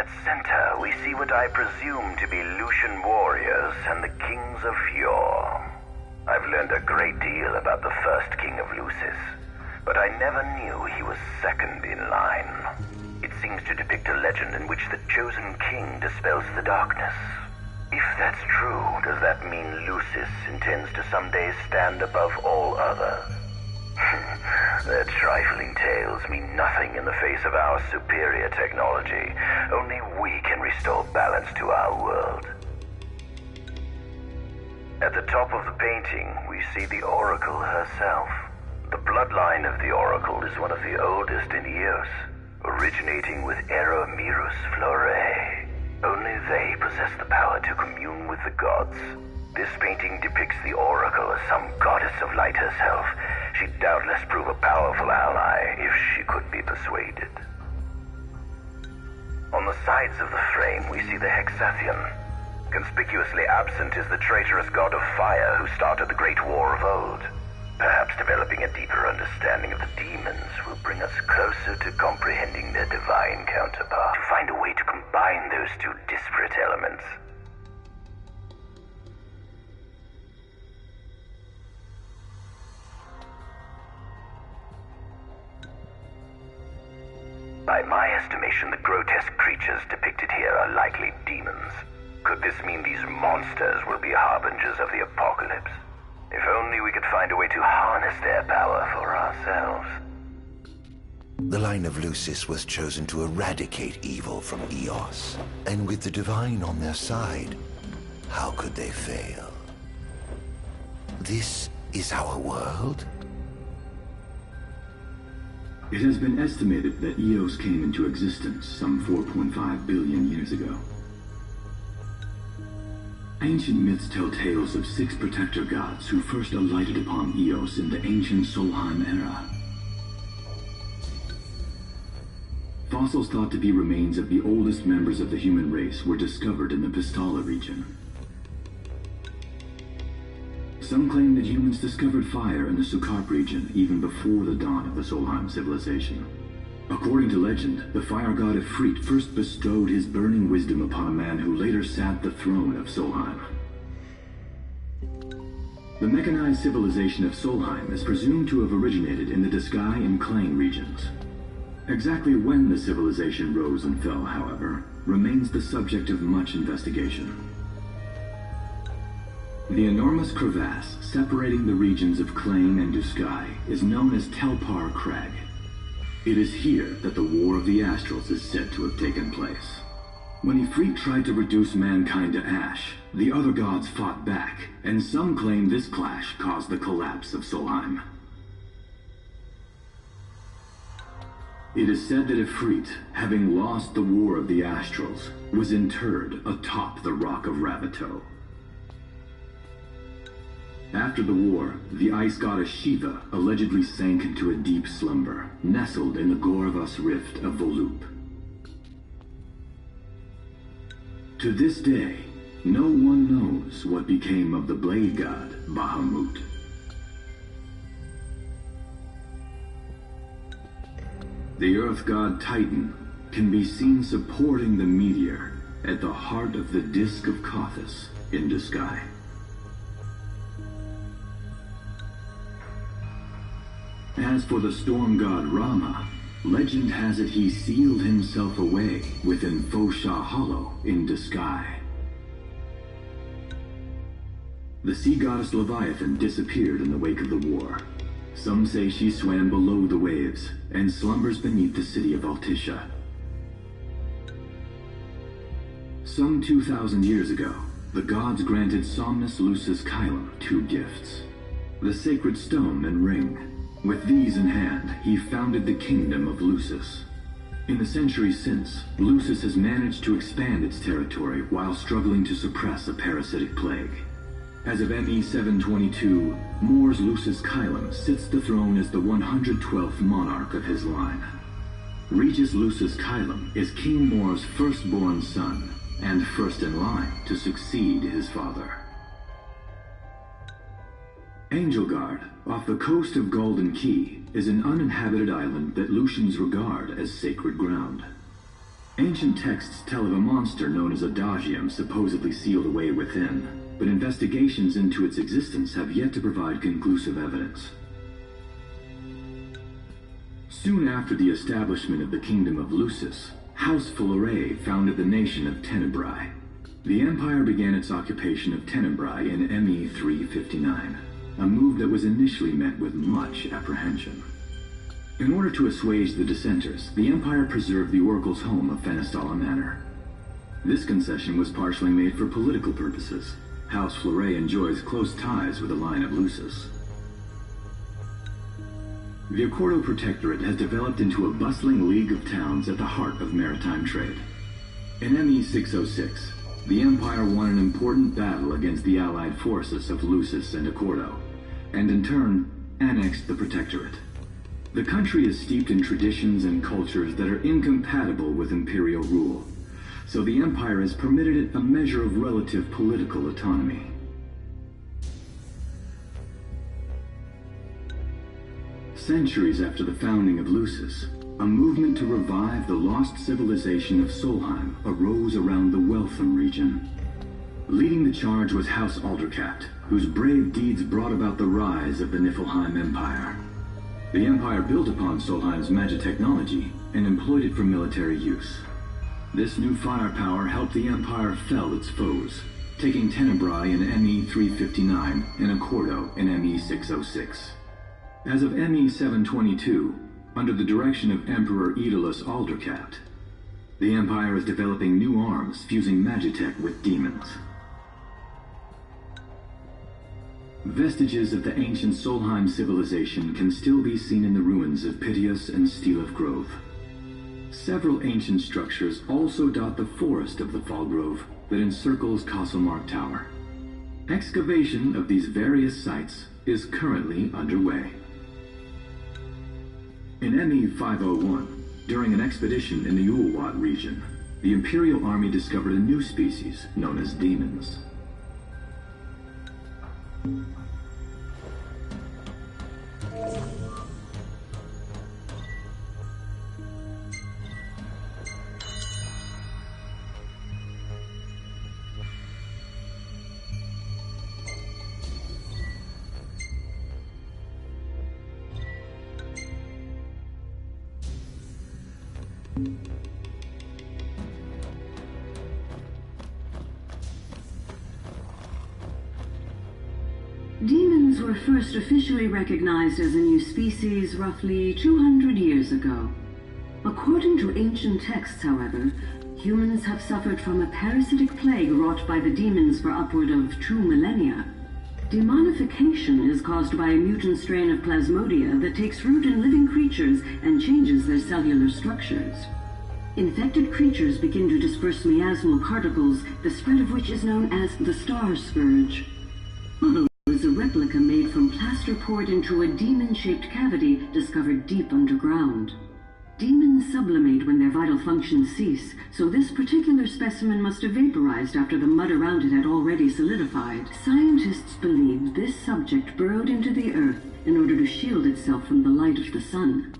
that center, we see what I presume to be Lucian warriors and the kings of yore. I've learned a great deal about the first king of Lucis, but I never knew he was second in line. It seems to depict a legend in which the chosen king dispels the darkness. If that's true, does that mean Lucis intends to someday stand above all others? Their trifling tales mean nothing in the face of our superior technology. Only we can restore balance to our world. At the top of the painting, we see the Oracle herself. The bloodline of the Oracle is one of the oldest in Eos, originating with Eromirus Flore. Only they possess the power to commune with the gods. This painting depicts the Oracle as some goddess of light herself. She'd doubtless prove a powerful ally if she could be persuaded. On the sides of the frame, we see the Hexathian. Conspicuously absent is the traitorous god of fire who started the Great War of old. Perhaps developing a deeper understanding of the demons will bring us closer to comprehending their divine counterpart, to find a way to combine those two disparate elements. By my estimation, the grotesque creatures depicted here are likely demons. Could this mean these monsters will be harbingers of the apocalypse? If only we could find a way to harness their power for ourselves. The line of Lucis was chosen to eradicate evil from Eos. And with the divine on their side, how could they fail? This is our world? It has been estimated that Eos came into existence some 4.5 billion years ago. Ancient myths tell tales of 6 protector gods who first alighted upon Eos in the ancient Solheim era. Fossils thought to be remains of the oldest members of the human race were discovered in the Pistala region. Some claim that humans discovered fire in the Sukarp region even before the dawn of the Solheim civilization. According to legend, the fire god Ifrit first bestowed his burning wisdom upon a man who later sat the throne of Solheim. The mechanized civilization of Solheim is presumed to have originated in the Disgai and Klang regions. Exactly when the civilization rose and fell, however, remains the subject of much investigation. The enormous crevasse separating the regions of Klang and Disgai is known as Telpar Crag. It is here that the War of the Astrals is said to have taken place. When Ifrit tried to reduce mankind to ash, the other gods fought back, and some claim this clash caused the collapse of Solheim. It is said that Ifrit, having lost the War of the Astrals, was interred atop the Rock of Ravito. After the war, the ice goddess Shiva allegedly sank into a deep slumber, nestled in the Goravas Rift of Volúp. To this day, no one knows what became of the blade god Bahamut. The earth god Titan can be seen supporting the meteor at the heart of the disk of Kothis in Disgai. As for the storm god Rama, legend has it he sealed himself away within Fosha Hollow in Disgai. The sea goddess Leviathan disappeared in the wake of the war. Some say she swam below the waves and slumbers beneath the city of Altisha. Some 2,000 years ago, the gods granted Somnus Lucis Caelum 2 gifts: the sacred stone and ring. With these in hand, he founded the kingdom of Lucis. In the centuries since, Lucis has managed to expand its territory while struggling to suppress a parasitic plague. As of ME 722, Mor's Lucis Caelum sits the throne as the 112th monarch of his line. Regis Lucis Caelum is King Mor's firstborn son, and first in line to succeed his father. Angelgard, off the coast of Golden Key, is an uninhabited island that Lucians regard as sacred ground. Ancient texts tell of a monster known as Adagium supposedly sealed away within, but investigations into its existence have yet to provide conclusive evidence. Soon after the establishment of the Kingdom of Lucis, House Fulleré founded the nation of Tenebrae. The Empire began its occupation of Tenebrae in ME 359, a move that was initially met with much apprehension. In order to assuage the dissenters, the Empire preserved the Oracle's home of Fenestala Manor. This concession was partially made for political purposes. House Fulleré enjoys close ties with the line of Lucis. The Accordo Protectorate has developed into a bustling league of towns at the heart of maritime trade. In ME 606, the Empire won an important battle against the allied forces of Lucis and Accordo, and in turn, annexed the Protectorate. The country is steeped in traditions and cultures that are incompatible with imperial rule, so the Empire has permitted it a measure of relative political autonomy. Centuries after the founding of Lucis, a movement to revive the lost civilization of Solheim arose around the Weltham region. Leading the charge was House Aldercat, whose brave deeds brought about the rise of the Niflheim Empire. The Empire built upon Solheim's magitechnology and employed it for military use. This new firepower helped the Empire fell its foes, taking Tenebrae in ME 359 and Accordo in ME 606. As of ME 722, under the direction of Emperor Aedalus Aldercat, the Empire is developing new arms fusing magitech with demons. Vestiges of the ancient Solheim civilization can still be seen in the ruins of Piteous and Steeleth Grove. Several ancient structures also dot the forest of the Fall Grove that encircles Castlemark Tower. Excavation of these various sites is currently underway. In ME 501, during an expedition in the Ulwat region, the Imperial Army discovered a new species known as demons. Demons were first officially recognized as a new species roughly 200 years ago. According to ancient texts, however, humans have suffered from a parasitic plague wrought by the demons for upward of 2 millennia. Demonification is caused by a mutant strain of plasmodia that takes root in living creatures and changes their cellular structures. Infected creatures begin to disperse miasmal particles, the spread of which is known as the Star Scourge. Is a replica made from plaster poured into a demon-shaped cavity discovered deep underground. Demons sublimate when their vital functions cease, so this particular specimen must have vaporized after the mud around it had already solidified. Scientists believe this subject burrowed into the earth in order to shield itself from the light of the sun.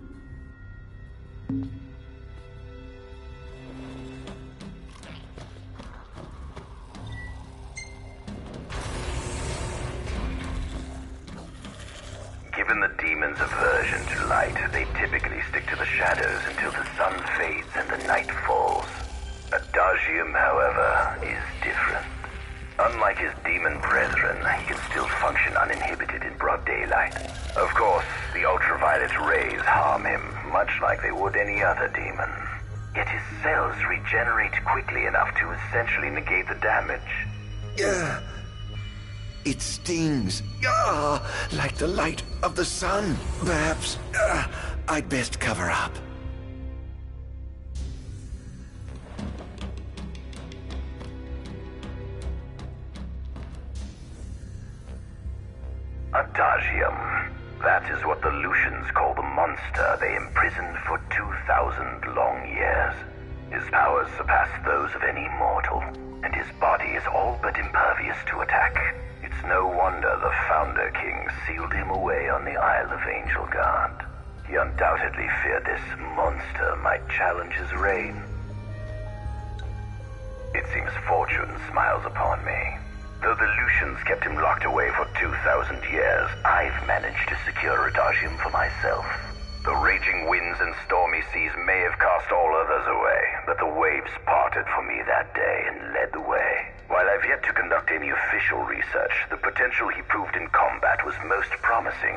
Given the demon's aversion to light, they typically stick to the shadows until the sun fades and the night falls. Adagium, however, is different. Unlike his demon brethren, he can still function uninhibited in broad daylight. Of course, the ultraviolet rays harm him, much like they would any other demon. Yet his cells regenerate quickly enough to essentially negate the damage. It stings, like the light of the sun. Perhaps, I'd best cover up. Adagium. That is what the Lucians call the monster they imprisoned for 2,000 long years. His powers surpass those of any mortal, and his body is all but impervious to attack. It's no wonder the Founder King sealed him away on the Isle of Angel Guard. He undoubtedly feared this monster might challenge his reign. it seems fortune smiles upon me. Though the Lucians kept him locked away for 2,000 years, I've managed to secure Ardyn for myself. The raging winds and stormy seas may have cast all others away, but the waves parted for me that day and led the way. While I've yet to conduct any official research, the potential he proved in combat was most promising.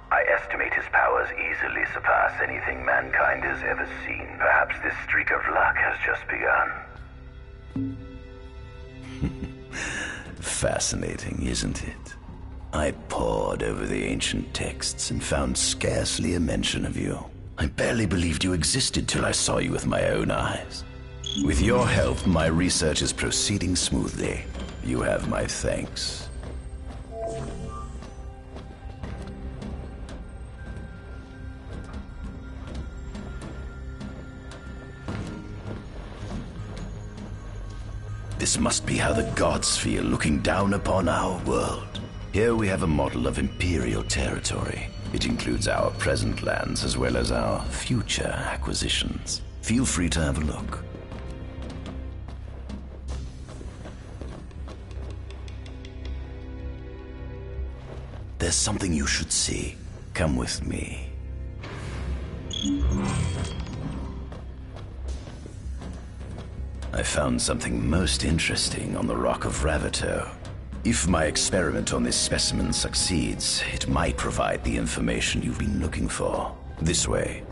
I estimate his powers easily surpass anything mankind has ever seen. Perhaps this streak of luck has just begun. Fascinating, isn't it? I pored over the ancient texts and found scarcely a mention of you. I barely believed you existed till I saw you with my own eyes. With your help, my research is proceeding smoothly. You have my thanks. This must be how the gods feel looking down upon our world. Here we have a model of imperial territory. It includes our present lands as well as our future acquisitions. Feel free to have a look. There's something you should see. Come with me. I found something most interesting on the Rock of Ravito. If my experiment on this specimen succeeds, it might provide the information you've been looking for. This way.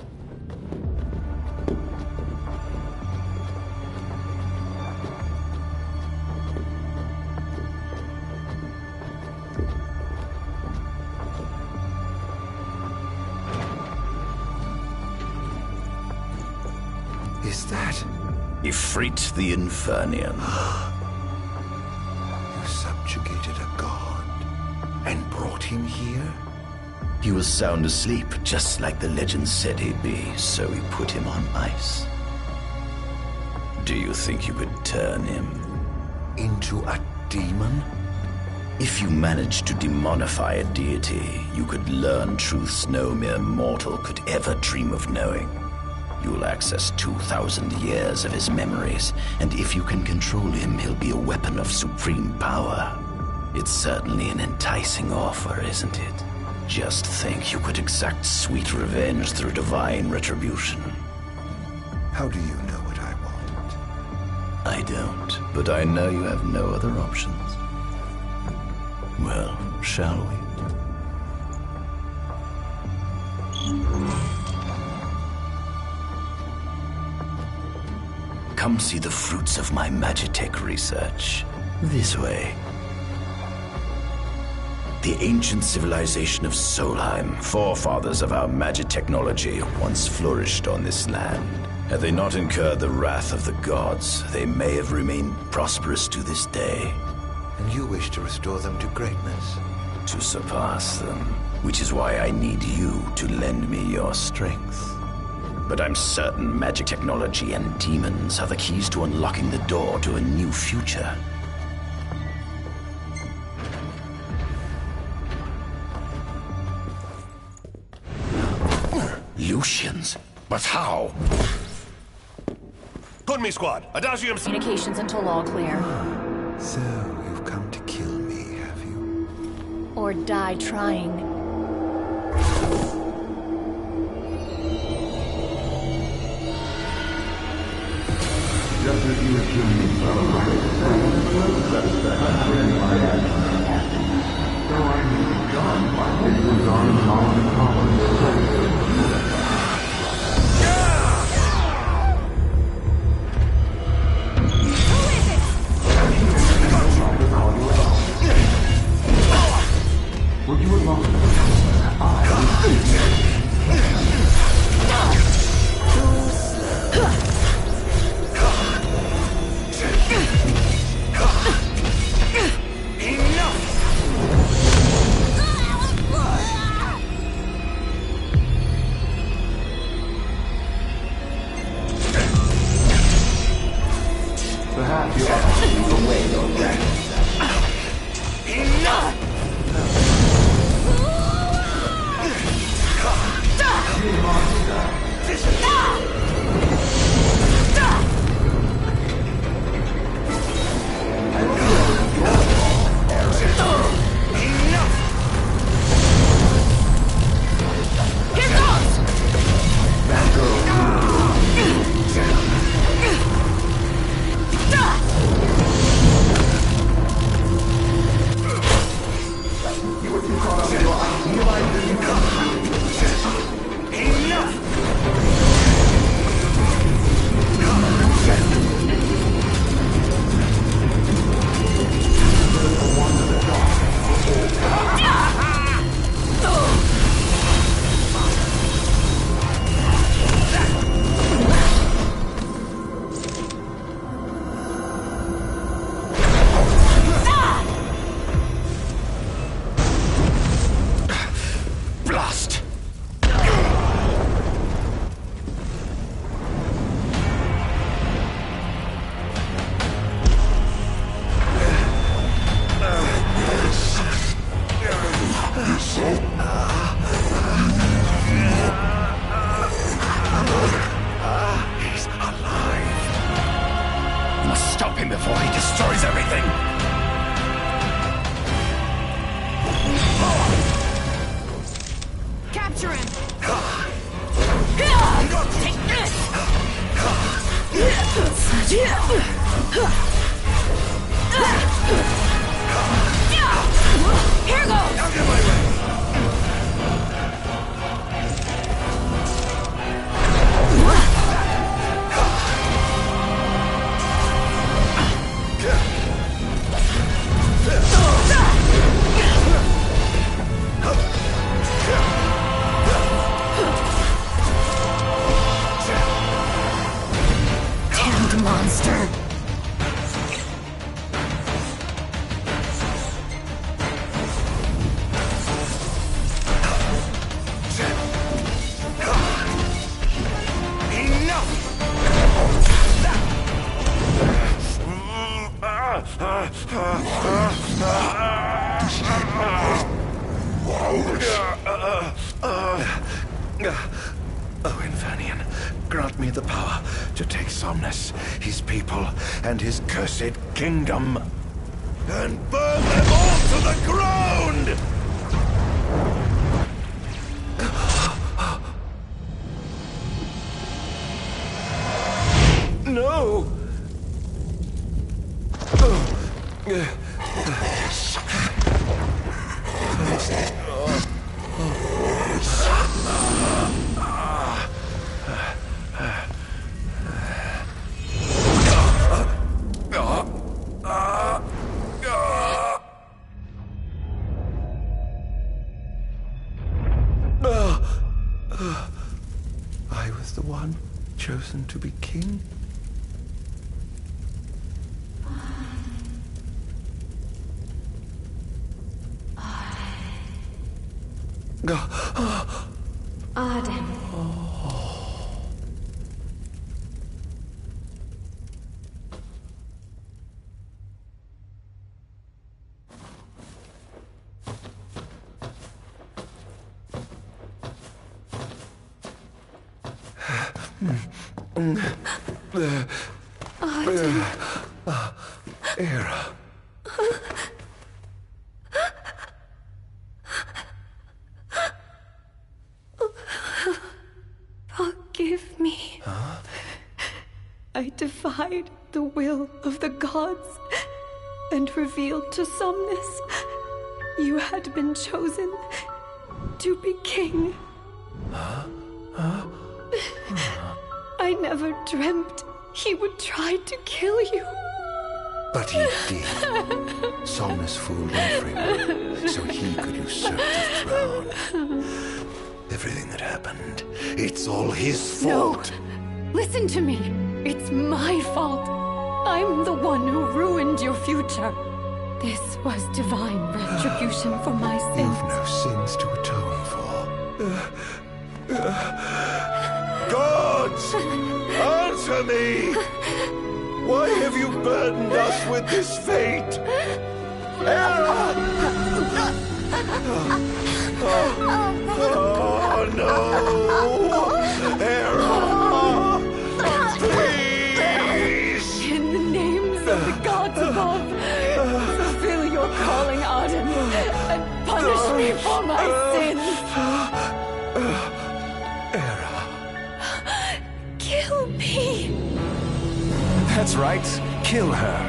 Is that Ifrit the Infernian? You subjugated a god and brought him here? He was sound asleep, just like the legend said he'd be, so we put him on ice. Do you think you could turn him into a demon? If you managed to demonify a deity, you could learn truths no mere mortal could ever dream of knowing. You'll access 2,000 years of his memories, and if you can control him, he'll be a weapon of supreme power. It's certainly an enticing offer, isn't it? Just think you could exact sweet revenge through divine retribution. How do you know what I want? I don't, but I know you have no other options. Well, shall we? Come see the fruits of my Magitech research. This way. The ancient civilization of Solheim, forefathers of our magic technology, once flourished on this land. Had they not incurred the wrath of the gods, they may have remained prosperous to this day. And you wish to restore them to greatness? To surpass them, which is why I need you to lend me your strength. But I'm certain magic technology and demons are the keys to unlocking the door to a new future. Lucians? But how? Gunme squad, Adagium. Communications until all clear. So, you've come to kill me, have you? Or die trying. Just as you accused me of my actions. So I may be gone, but it was on common. Would you allow me? capture him! Take this! Here goes! Out of my way! Damned monster. Oh, Infernian, grant me the power to take Somnus, his people, and his cursed kingdom, and burn them all to the ground! No! I was the one chosen to be king. Ardyn. Era. Forgive me. I defied the will of the gods and revealed to Somnus you had been chosen to be king. I never dreamt he would try to kill you. But he did. Somnus fooled everyone, so he could usurp the throne. Everything that happened, it's all his fault. No. Listen to me. It's my fault. I'm the one who ruined your future. This was divine retribution for my sins. You've no sins to atone for. Gods! Answer me! Why have you burdened us with this fate? Era! Oh no! Era! Please! In the names of the gods above, fulfill your calling, Ardyn, and punish me for my sins. Era! Kill me. That's right. Kill her.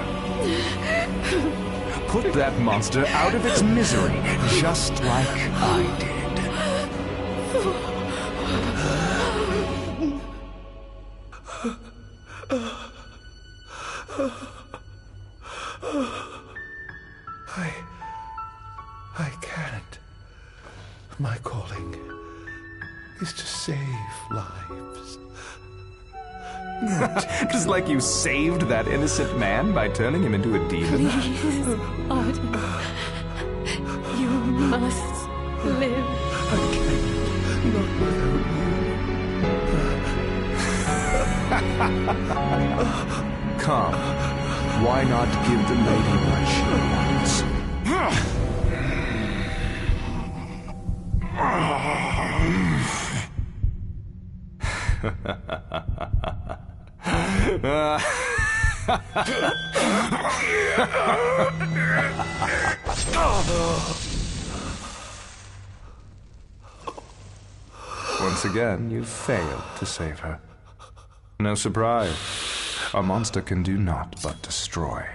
Put that monster out of its misery, just like I did. I can't. My calling is to save lives. Just like you saved that innocent man by turning him into a demon. Please, Ardyn. You must live. I can't. Not without you. Come. Why not give the lady what she wants? Once again, you've failed to save her. No surprise. A monster can do naught but destroy.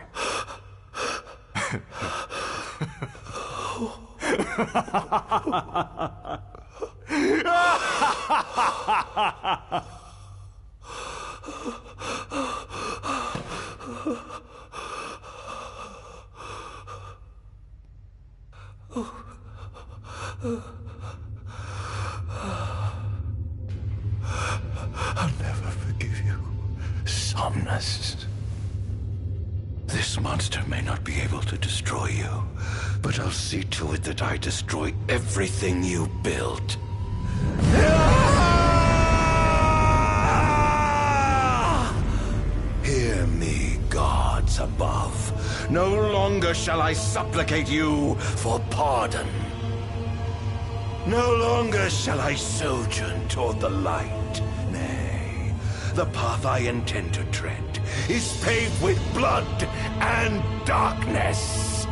I'll never forgive you, Somnus. This monster may not be able to destroy you, but I'll see to it that I destroy everything you built. Hear me, gods above. No longer shall I supplicate you for pardon. No longer shall I sojourn toward the light. Nay, the path I intend to tread is paved with blood and darkness.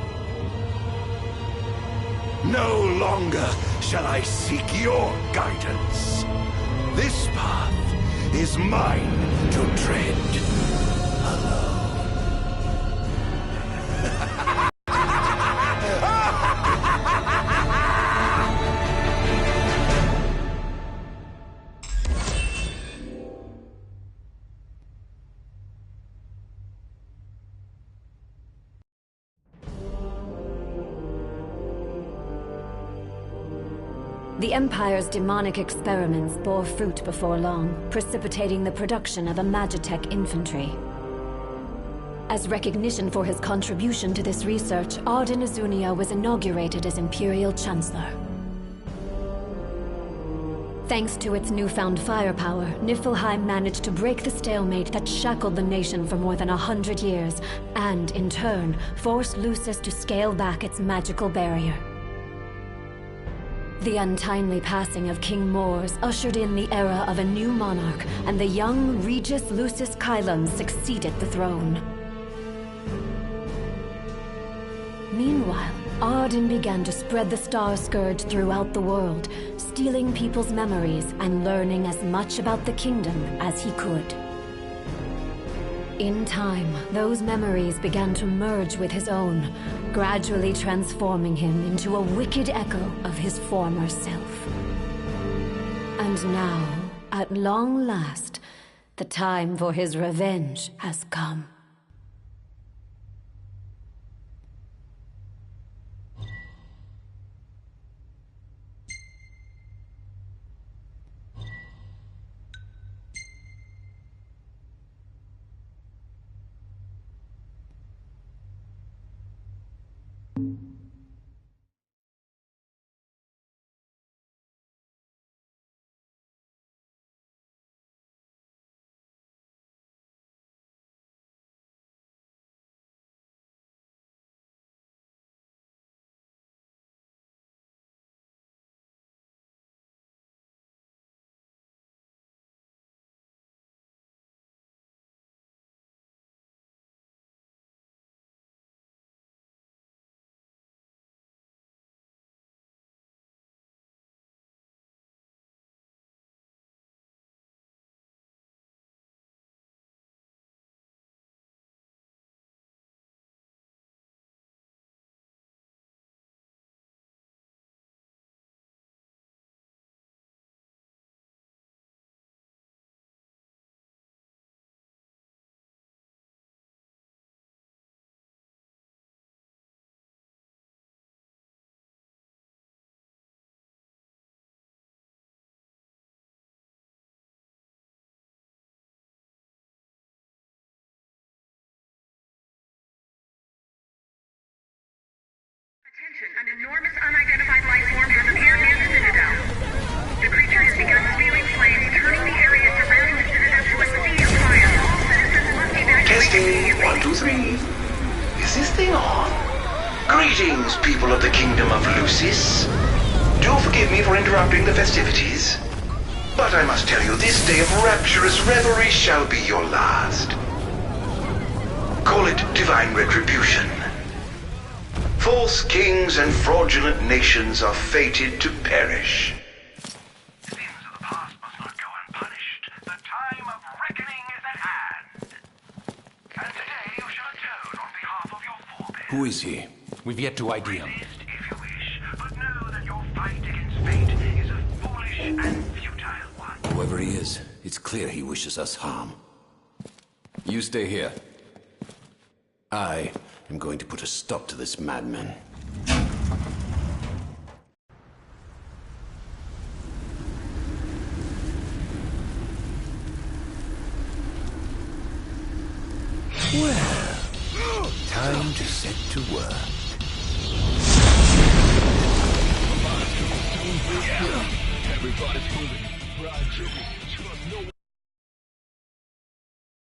No longer shall I seek your guidance. This path is mine to tread alone. The Empire's demonic experiments bore fruit before long, precipitating the production of a Magitech infantry. As recognition for his contribution to this research, Ardyn Azunia was inaugurated as Imperial Chancellor. Thanks to its newfound firepower, Niflheim managed to break the stalemate that shackled the nation for more than 100 years, and, in turn, forced Lucis to scale back its magical barrier. The untimely passing of King Mors ushered in the era of a new monarch, and the young Regis Lucis Kylum succeeded the throne. Meanwhile, Ardyn began to spread the Star Scourge throughout the world, stealing people's memories and learning as much about the kingdom as he could. In time, those memories began to merge with his own, gradually transforming him into a wicked echo of his former self. And now, at long last, the time for his revenge has come. Attention, an enormous unidentified life form has appeared near the Citadel. The creature has begun spewing flames, turning the area surrounding the Citadel to a sea of fire. All citizens must evacuate Testing, immediately. 1, 2, 3. Is this thing on? Greetings, people of the Kingdom of Lucis. Do forgive me for interrupting the festivities, but I must tell you, this day of rapturous revelry shall be your last. Call it divine retribution. False kings and fraudulent nations are fated to perish. Demons of the past Who is he? We've yet to ID him. If you wish, but know that your fight against fate is a foolish and futile one. Whoever he is, it's clear he wishes us harm. You stay here. I am going to put a stop to this madman. Well, time to set to work.